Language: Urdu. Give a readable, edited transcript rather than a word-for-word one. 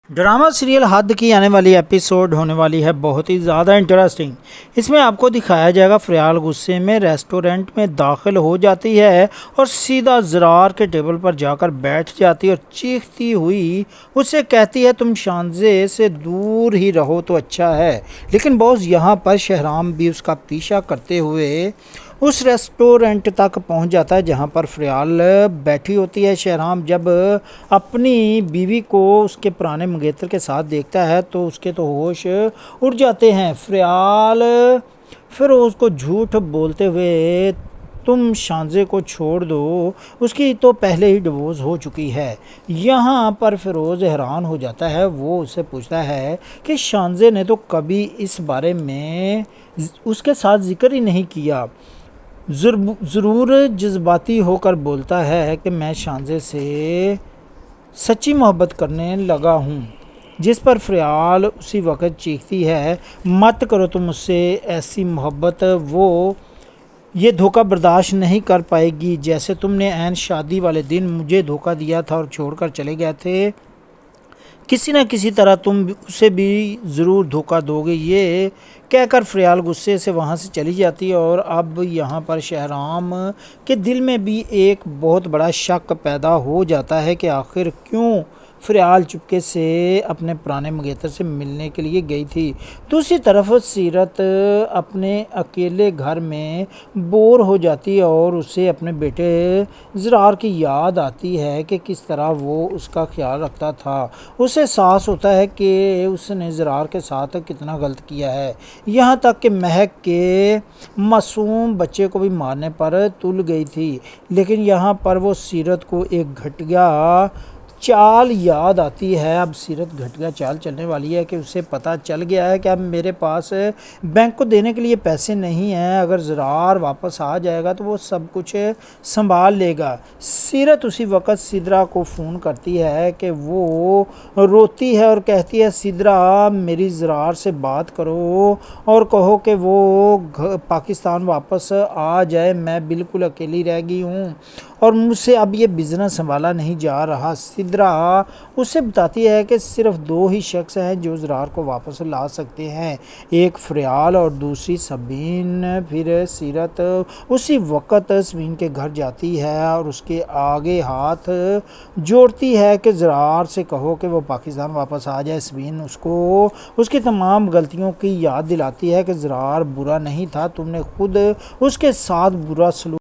ڈرامہ سیریل حد کی آنے والی ایپیسوڈ ہونے والی ہے بہت ہی زیادہ انٹرسٹنگ۔ اس میں آپ کو دکھایا جائے گا فریال غصے میں ریسٹورنٹ میں داخل ہو جاتی ہے اور سیدھا زرار کے ٹیبل پر جا کر بیٹھ جاتی ہے اور چیختی ہوئی اس سے کہتی ہے تم شانزے سے دور ہی رہو تو اچھا ہے۔ لیکن باس یہاں پر شہرام بھی اس کا پیچھا کرتے ہوئے اس ریسٹورنٹ تک پہنچ جاتا ہے جہاں پر فریال بیٹھی ہوتی ہے۔ شہرام جب اپنی بیوی کو اس کے پرانے منگیتر کے ساتھ دیکھتا ہے تو اس کے تو ہوش اڑ جاتے ہیں۔ فریال فیروز کو جھوٹ بولتے ہوئے تم شانزے کو چھوڑ دو، اس کی تو پہلے ہی ڈیورس ہو چکی ہے۔ یہاں پر فیروز حیران ہو جاتا ہے، وہ اس سے پوچھتا ہے کہ شانزے نے تو کبھی اس بارے میں اس کے ساتھ ذکر ہی نہیں کیا۔ ضرور جذباتی ہو کر بولتا ہے کہ میں شانزے سے سچی محبت کرنے لگا ہوں، جس پر فریال اسی وقت چیختی ہے مت کرو تم مجھ سے ایسی محبت، وہ یہ دھوکہ برداشت نہیں کر پائے گی جیسے تم نے عین شادی والے دن مجھے دھوکہ دیا تھا اور چھوڑ کر چلے گئے تھے۔ کسی نہ کسی طرح تم اسے بھی ضرور دھوکہ دو گے۔ یہ کہہ کر فریال غصے سے وہاں سے چلی جاتی ہے اور اب یہاں پر شہرام کے دل میں بھی ایک بہت بڑا شک پیدا ہو جاتا ہے کہ آخر کیوں فریال چپکے سے اپنے پرانے منگیتر سے ملنے کے لیے گئی تھی۔ دوسری طرف سیرت اپنے اکیلے گھر میں بور ہو جاتی ہے اور اسے اپنے بیٹے زرار کی یاد آتی ہے کہ کس طرح وہ اس کا خیال رکھتا تھا۔ اسے احساس ہوتا ہے کہ اس نے زرار کے ساتھ کتنا غلط کیا ہے، یہاں تک کہ مہک کے معصوم بچے کو بھی مارنے پر تل گئی تھی۔ لیکن یہاں پر وہ سیرت کو ایک گھٹیا چال یاد آتی ہے۔ اب سیرت گھٹیا چال چلنے والی ہے کہ اسے پتہ چل گیا ہے کہ اب میرے پاس بینک کو دینے کے لیے پیسے نہیں ہیں، اگر زرار واپس آ جائے گا تو وہ سب کچھ سنبھال لے گا۔ سیرت اسی وقت سدرا کو فون کرتی ہے کہ وہ روتی ہے اور کہتی ہے سدرا میری زرار سے بات کرو اور کہو کہ وہ پاکستان واپس آ جائے، میں بالکل اکیلی رہ گئی ہوں اور مجھ سے اب یہ بزنس سنبھالا نہیں جا رہا۔ سدرا اسے بتاتی ہے کہ صرف دو ہی شخص ہیں جو زرار کو واپس لا سکتے ہیں، ایک فریال اور دوسری سبین۔ پھر سیرت اسی وقت سبین کے گھر جاتی ہے اور اس کے آگے ہاتھ جوڑتی ہے کہ زرار سے کہو کہ وہ پاکستان واپس آ جائے۔ سبین اس کو اس کی تمام غلطیوں کی یاد دلاتی ہے کہ زرار برا نہیں تھا، تم نے خود اس کے ساتھ برا سلوک